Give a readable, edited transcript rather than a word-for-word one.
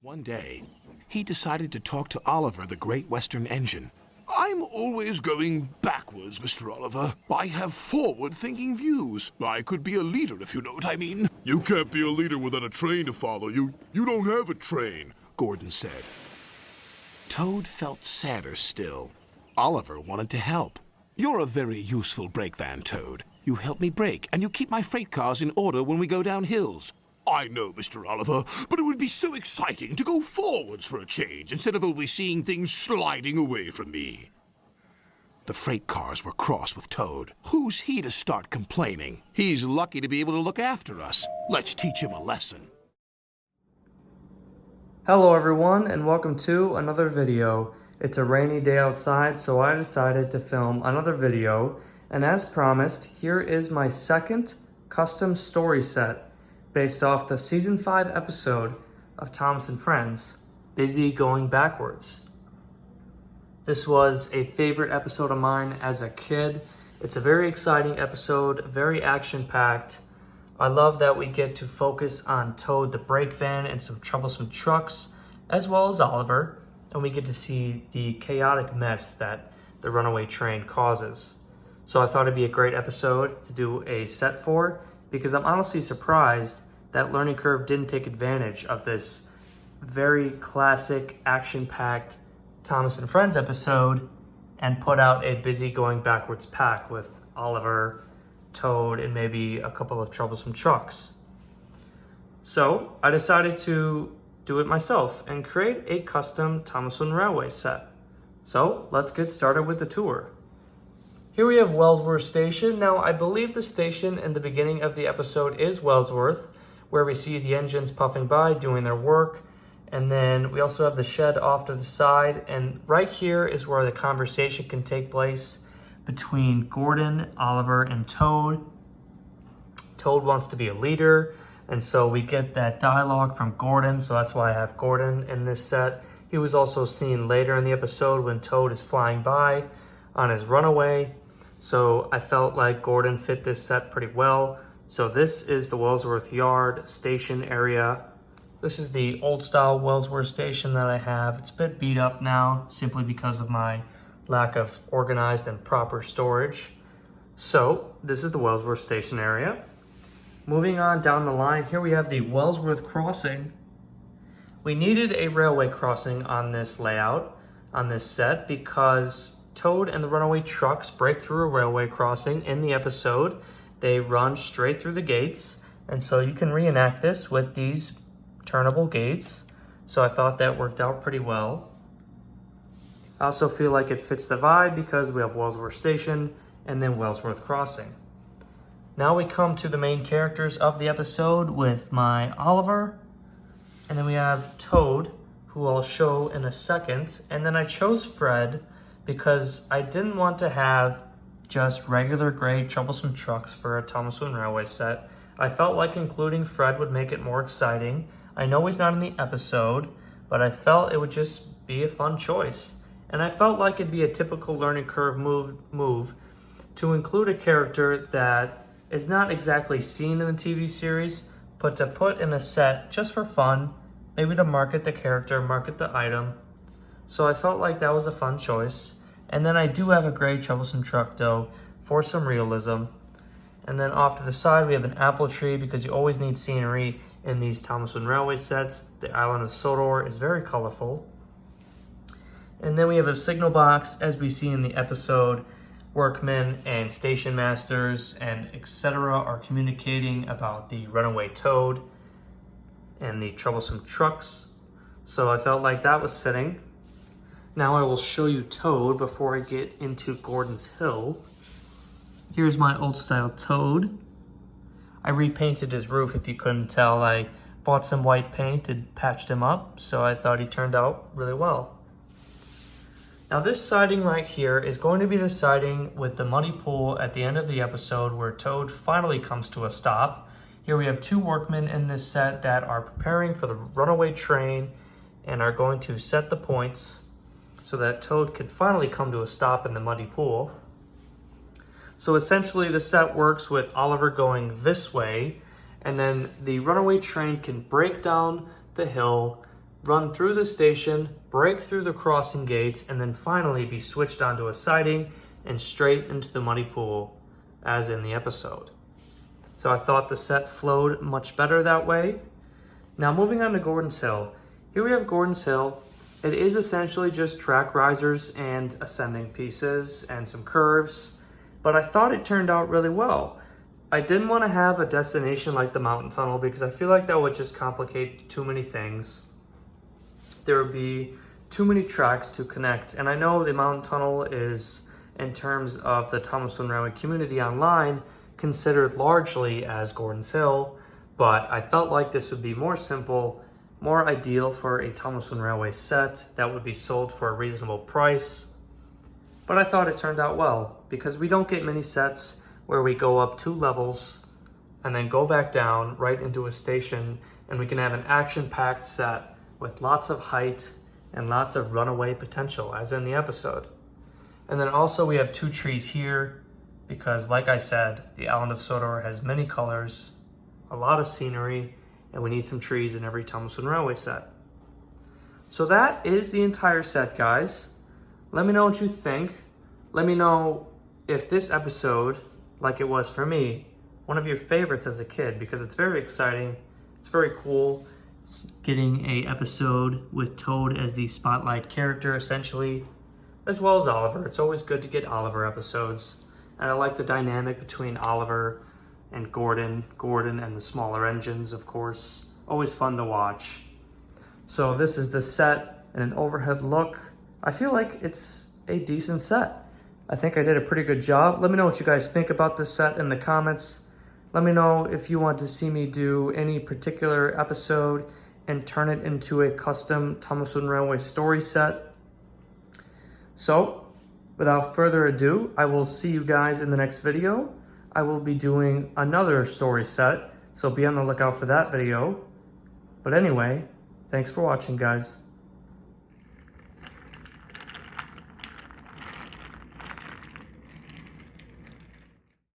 One day, he decided to talk to Oliver, the Great Western Engine. I'm always going backwards, Mr. Oliver. I have forward-thinking views. I could be a leader, if you know what I mean. You can't be a leader without a train to follow you. You don't have a train, Gordon said. Toad felt sadder still. Oliver wanted to help. You're a very useful brake van, Toad. You help me brake, and you keep my freight cars in order when we go down hills. I know, Mr. Oliver, but it would be so exciting to go forwards for a change instead of always seeing things sliding away from me. The freight cars were cross with Toad. Who's he to start complaining? He's lucky to be able to look after us. Let's teach him a lesson. Hello everyone, and welcome to another video. It's a rainy day outside, so I decided to film another video. And as promised, here is my second custom story set based off the season 5 episode of Thomas and Friends, Busy Going Backwards. This was a favorite episode of mine as a kid. It's a very exciting episode, very action-packed. I love that we get to focus on Toad the brake van and some troublesome trucks, as well as Oliver, and we get to see the chaotic mess that the runaway train causes. So I thought it'd be a great episode to do a set for, because I'm honestly surprised that Learning Curve didn't take advantage of this very classic, action-packed Thomas and Friends episode and put out a Busy Going Backwards pack with Oliver, Toad, and maybe a couple of troublesome trucks. So I decided to do it myself and create a custom Thomaston Railway set. So let's get started with the tour. Here we have Wellsworth Station. Now I believe the station in the beginning of the episode is Wellsworth, where we see the engines puffing by doing their work. And then we also have the shed off to the side. And right here is where the conversation can take place between Gordon, Oliver, and Toad. Toad wants to be a leader, and so we get that dialogue from Gordon, so that's why I have Gordon in this set. He was also seen later in the episode when Toad is flying by on his runaway, so I felt like Gordon fit this set pretty well. So this is the Wellsworth Yard station area. This is the old style Wellsworth station that I have. It's a bit beat up now simply because of my lack of organized and proper storage. So this is the Wellsworth station area. Moving on down the line, here we have the Wellsworth Crossing. We needed a railway crossing on this layout, on this set, because Toad and the runaway trucks break through a railway crossing in the episode. They run straight through the gates, and so you can reenact this with these turnable gates. So I thought that worked out pretty well. I also feel like it fits the vibe because we have Wellsworth Station and then Wellsworth Crossing. Now we come to the main characters of the episode with my Oliver, and then we have Toad, who I'll show in a second. And then I chose Fred because I didn't want to have just regular gray troublesome trucks for a Thomaston Railway set. I felt like including Fred would make it more exciting. I know he's not in the episode, but I felt it would just be a fun choice. And I felt like it'd be a typical Learning Curve move to include a character that is not exactly seen in the TV series, but to put in a set just for fun, maybe to market the character, market the item. So I felt like that was a fun choice. And then I do have a gray troublesome truck though, for some realism. And then off to the side we have an apple tree, because you always need scenery in these Thomaston Railway sets. The island of Sodor is very colorful. And then we have a signal box, as we see in the episode. Workmen and station masters and etc. are communicating about the runaway Toad and the troublesome trucks. So I felt like that was fitting. Now I will show you Toad before I get into Gordon's Hill. Here's my old style Toad. I repainted his roof, if you couldn't tell. I bought some white paint and patched him up, so I thought he turned out really well. Now this siding right here is going to be the siding with the muddy pool at the end of the episode where Toad finally comes to a stop. Here we have two workmen in this set that are preparing for the runaway train and are going to set the points so that Toad can finally come to a stop in the muddy pool. So essentially the set works with Oliver going this way, and then the runaway train can break down the hill run through the station, break through the crossing gates, and then finally be switched onto a siding and straight into the muddy pool, as in the episode. So I thought the set flowed much better that way. Now moving on to Gordon's Hill. Here we have Gordon's Hill. It is essentially just track risers and ascending pieces and some curves, but I thought it turned out really well. I didn't want to have a destination like the mountain tunnel because I feel like that would just complicate too many things. There would be too many tracks to connect, and I know the mountain tunnel is, in terms of the Thomasville Railway community online, considered largely as Gordon's Hill, but I felt like this would be more simple, more ideal for a Thomasville Railway set that would be sold for a reasonable price. But I thought it turned out well because we don't get many sets where we go up 2 levels and then go back down right into a station, and we can have an action-packed set with lots of height and lots of runaway potential, as in the episode. And then also we have 2 trees here because, like I said, the island of Sodor has many colors, a lot of scenery, and we need some trees in every Thomasville Railway set. So that is the entire set, guys. Let me know what you think. Let me know if this episode, like it was for me, one of your favorites as a kid, because it's very exciting, it's very cool. Getting a episode with Toad as the spotlight character, essentially, as well as Oliver. It's always good to get Oliver episodes, and I like the dynamic between Oliver and Gordon and the smaller engines, of course. Always fun to watch. So this is the set in an overhead look. I feel like it's a decent set. I think I did a pretty good job. Let me know what you guys think about this set in the comments. Let me know if you want to see me do any particular episode and turn it into a custom Thomasville Railway story set. So, without further ado, I will see you guys in the next video. I will be doing another story set, so be on the lookout for that video. But anyway, thanks for watching, guys.